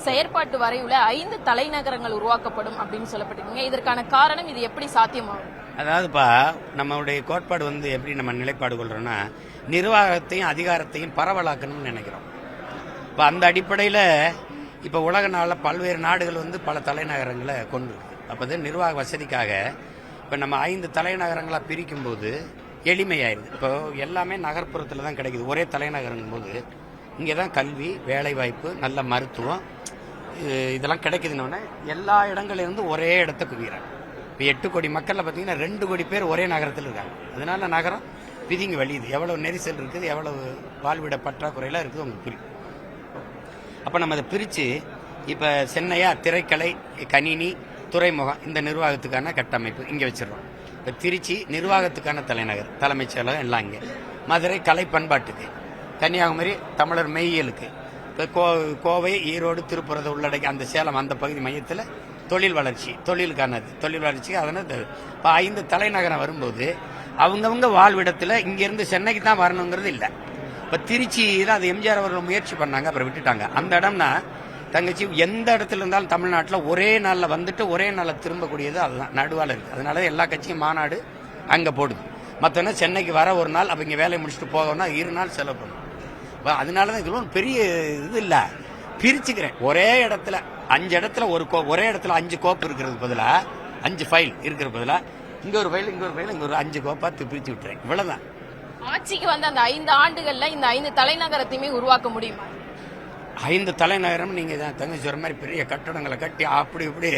செயற்பாட்டு வரைவுல 5 தலைநகரங்கள் உருவாக்கப்படும் அப்படின்னு சொல்லப்பட்டிருக்கீங்க. இதற்கான காரணம் இது எப்படி சாத்தியமாகும்? அதாவதுப்பா நம்மளுடைய கோட்பாடு எப்படி நம்ம நிலைப்பாடு கொள்றோம்னா, நிர்வாகத்தையும் அதிகாரத்தையும் பரவலாக்கணும்னு நினைக்கிறோம். இப்போ அந்த அடிப்படையில் இப்போ உலக நாளில் பல்வேறு நாடுகள் பல தலைநகரங்களை கொண்டு இருக்கு. அப்போ நிர்வாக வசதிக்காக இப்போ நம்ம 5 தலைநகரங்களாக பிரிக்கும் போது எளிமையாயிருது. இப்போ எல்லாமே நகர்ப்புறத்தில் தான் கிடைக்குது. ஒரே தலைநகரங்கும் போது இங்கே தான் கல்வி, வேலைவாய்ப்பு, நல்ல மருத்துவம் இதெல்லாம் கிடைக்குதுன்னு எல்லா இடங்களிலிருந்து ஒரே இடத்த குவிகிறாங்க. இப்போ 8 கோடி மக்களில் பார்த்தீங்கன்னா 2 கோடி பேர் ஒரே நகரத்தில் இருக்காங்க. அதனால நகரம் பிதிங்கி வழியுது. எவ்வளவு நெரிசல் இருக்குது, எவ்வளவு வாழ்விட பற்றாக்குறையெல்லாம் இருக்குது உங்களுக்கு புரியும். அப்போ நம்ம அதை பிரித்து இப்போ சென்னையா திரைக்கலை, கணினி, துறைமுகம் இந்த நிர்வாகத்துக்கான கட்டமைப்பு இங்கே வச்சிடறோம். இப்போ திருச்சி நிர்வாகத்துக்கான தலைநகர், தலைமைச் செயலகம் எல்லாம் இங்கே. மதுரை கலை பண்பாட்டுக்கு, கன்னியாகுமரி தமிழர் மெய்யியலுக்கு, இப்போ கோவை, ஈரோடு, திருப்புறத்தை உள்ளடக்கி அந்த சேலம் அந்த பகுதி மையத்தில் தொழில் வளர்ச்சி, தொழிலுக்கானது, தொழில் வளர்ச்சி. அதனால் இப்போ 5 தலைநகரம் வரும்போது அவங்கவுங்க வாழ்விடத்தில் இங்கேருந்து சென்னைக்கு தான் வரணுங்கிறது இல்லை. இப்போ திருச்சியில் அது எம்ஜிஆர் அவர்கள் முயற்சி பண்ணாங்க, அப்புறம் விட்டுட்டாங்க. அந்த இடம்னா தங்கச்சி எந்த இடத்துல இருந்தாலும் தமிழ்நாட்டில் ஒரே நாளில் வந்துட்டு ஒரே நாளில் திரும்பக்கூடியது அதுதான் நடுவால் இருக்குது. அதனால எல்லா கட்சியும் மாநாடு அங்கே போடுது. மற்றொன்னா சென்னைக்கு வர ஒரு நாள், அப்போ இங்கே வேலையை முடிச்சுட்டு போகணும்னா 2 நாள் செலவு பண்ணும். அதனால தான் இது ஒன்றும் பெரிய இது இல்லை. பிரிச்சுக்கிறேன். ஒரே இடத்துல 5 இடத்துல ஒரே இடத்துல 5 கோப்பு இருக்கிறது பதிலாக 5 ஃபைல் இருக்கிற பதிலாக இங்கே ஒரு ஃபைல், இங்கே ஒரு ஃபைல், இங்கே ஒரு 5 கோப்பாக பிரித்து விட்டுறேன். இவ்வளோதான். ஆட்சிக்கு அந்த 5 ஆண்டுகள்ல இந்த 5 தலைநகரத்தையுமே உருவாக்க முடியுமா? 5 தலைநகரம் நீங்க தான் தங்கச்சி சொல்ற மாதிரி பெரிய கட்டடங்களை கட்டி அப்படி இப்படி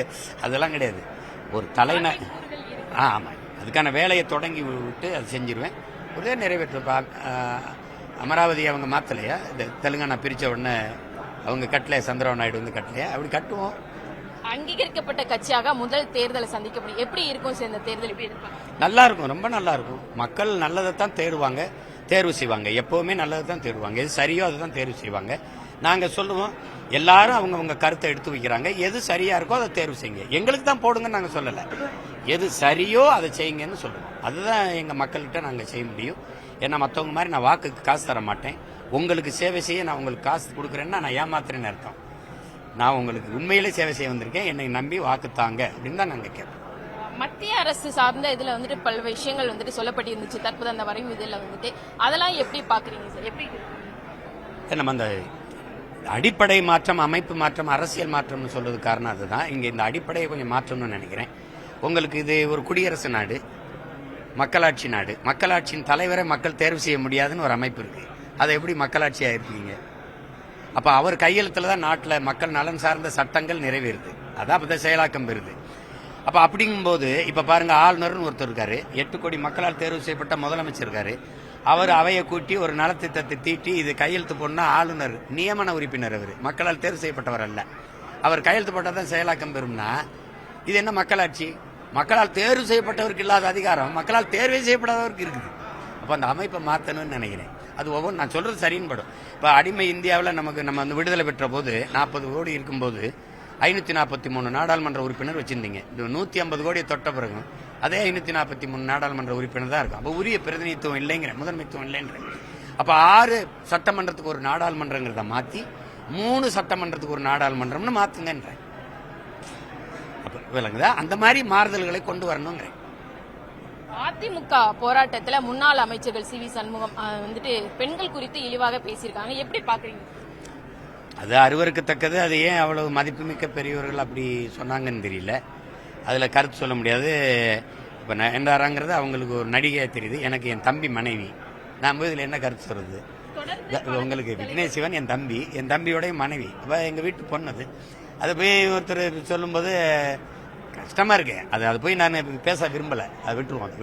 அதெல்லாம் கிடையாது. ஒரு தலைநகர். ஆமா, அதுக்கான வேலையை தொடங்கி விட்டு அதை செஞ்சிருவேன். ஒரே நிறைவேற்ற அமராவதி அவங்க மாத்தலையா? இந்த தெலுங்கானா பிரிச்ச உடனே அவங்க கட்டலையா? சந்திரபாபு நாயுடு கட்டலையா? அப்படி கட்டுவோம். அங்கீகரிக்கப்பட்ட கட்சியாக முதல் தேர்தலை சந்திக்க முடியும். எப்படி இருக்கும் இந்த தேர்தல்? எப்படி இருக்கும்? நல்லா இருக்கும், ரொம்ப நல்லா இருக்கும். மக்கள் நல்லதைத்தான் தேர்வு செய்வாங்க. எப்பவுமே நல்லதை தான் தேடுவாங்க. எது சரியோ அதை தான் தேர்வு செய்வாங்க. நாங்க சொல்லுவோம், எல்லாரும் அவங்க கருத்தை எடுத்து வைக்கிறாங்க. எது சரியா இருக்கோ அதை தேர்வு செய்யுங்க. எங்களுக்கு தான் போடுங்கன்னு நாங்க சொல்லல. எது சரியோ அதை செய்யுங்கன்னு சொல்லுவோம். அதுதான் எங்க மக்கள்கிட்ட நாங்க செய்ய முடியும். ஏன்னா மற்றவங்க மாதிரி நான் வாக்குக்கு காசு தர மாட்டேன். உங்களுக்கு சேவை செய்ய நான் உங்களுக்கு காசு கொடுக்குறேன்னா நான் ஏமாத்துறேன்னு அர்த்தம். நான் உங்களுக்கு உண்மையிலே சேவை செய்ய வந்திருக்கேன், என்னை நம்பி வாக்கு தாங்க அப்படின்னு தான் நாங்க கேட்போம். மத்திய அரசு சார்ந்த இதுல பல விஷயங்கள் சொல்லப்பட்டிருந்துச்சு. தற்போது அந்த வரைவு இதுல அதெல்லாம் எப்படி பாக்குறீங்க சார்? எப்படி நம்ம அந்த அடிப்படை மாற்றம், அமைப்பு மாற்றம், அரசியல் மாற்றம்னு சொல்றது காரணம் அதுதான். இங்க இந்த அடிப்படையை கொஞ்சம் மாற்றம்னு நினைக்கிறேன். உங்களுக்கு இது ஒரு குடியரசு நாடு, மக்களாட்சி நாடு. மக்களாட்சியின் தலைவரை மக்கள் தேர்வு செய்ய முடியாதுன்னு ஒரு அமைப்பு இருக்கு. அதை எப்படி மக்களாட்சியா இருக்கீங்க? அப்ப அவர் கையெழுத்துல தான் நாட்டில் மக்கள் நலன் சார்ந்த சட்டங்கள் நிறைவேறுது. அதான் அப்பதான் செயலாக்கம் பெறுது. அப்ப அப்படிங்கும்போது இப்ப பாருங்க, ஆளுநர்னு ஒருத்தர் இருக்காரு, 8 கோடி மக்களால் தேர்வு செய்யப்பட்ட முதலமைச்சர் இருக்காரு. அவர் அவையை கூட்டி ஒரு நலத்திட்டத்தை தீட்டி இது கையெழுத்து போனா ஆளுநர் நியமன உறுப்பினர், அவர் மக்களால் தேர்வு செய்யப்பட்டவர் அல்ல. அவர் கையெழுத்து போட்டாதான் செயலாக்கம் பெறும்னா இது என்ன மக்களாட்சி? மக்களால் தேர்வு செய்யப்பட்டவருக்கு இல்லாத அதிகாரம் மக்களால் தேர்வே செய்யப்படாதவருக்கு இருக்குது. அப்ப அந்த அமைப்பை மாற்றணும்னு நினைக்கிறேன். அது ஒவ்வொரு நான் சொல்றது சரின்னு படும். இப்ப அடிமை இந்தியாவில் நம்ம விடுதலை பெற்ற போது 40 கோடி இருக்கும்போது 543 நாடாளுமன்ற உறுப்பினர் வச்சிருந்தீங்க. 150 கோடியை தொட்ட பிறகு அதே 543 நாடாளுமன்ற உறுப்பினர் தான் இருக்கும். அப்ப உரிய பிரதிநிதித்துவம் இல்லைங்கிற, முதன்மைத்துவம் இல்லைங்கிற. அப்ப 6 சட்டமன்றத்துக்கு ஒரு நாடாளுமன்றங்கிறத மாத்தி 3 சட்டமன்றத்துக்கு ஒரு நாடாளுமன்றம்னு மாத்துங்கன்ற. அப்ப விளங்குதா? அந்த மாதிரி மாறுதல்களை கொண்டு வரணுங்கிறேன். அதிமுக போராட்டத்துல முன்னாள் அமைச்சர்கள் சி வி சண்முகம் பெண்கள் குறித்து இழிவாக பேசியிருக்காங்க. எப்படி பாக்குறீங்க? அது அருவருக்கத்தக்கது. அது ஏன் அவ்வளவு மதிப்புமிக்க பெரியவர்கள் அப்படி சொன்னாங்கன்னு தெரியல. அதுல கருத்து சொல்ல முடியாது. இப்ப நயன்தாராங்கிறது அவங்களுக்கு ஒரு நடிகையா தெரியுது, எனக்கு என் தம்பி மனைவி. நான் போய் இதுல என்ன கருத்து சொல்றது? உங்களுக்கு விக்னேஷ் சிவன் என் தம்பியோடைய மனைவி. அப்ப எங்க வீட்டு பொண்ணு. அதை போய் ஒருத்தர் சொல்லும் போது கஷ்டமா இருக்கு. அது போய் நான் பேச விரும்பல. அதை விட்டுருவோம்.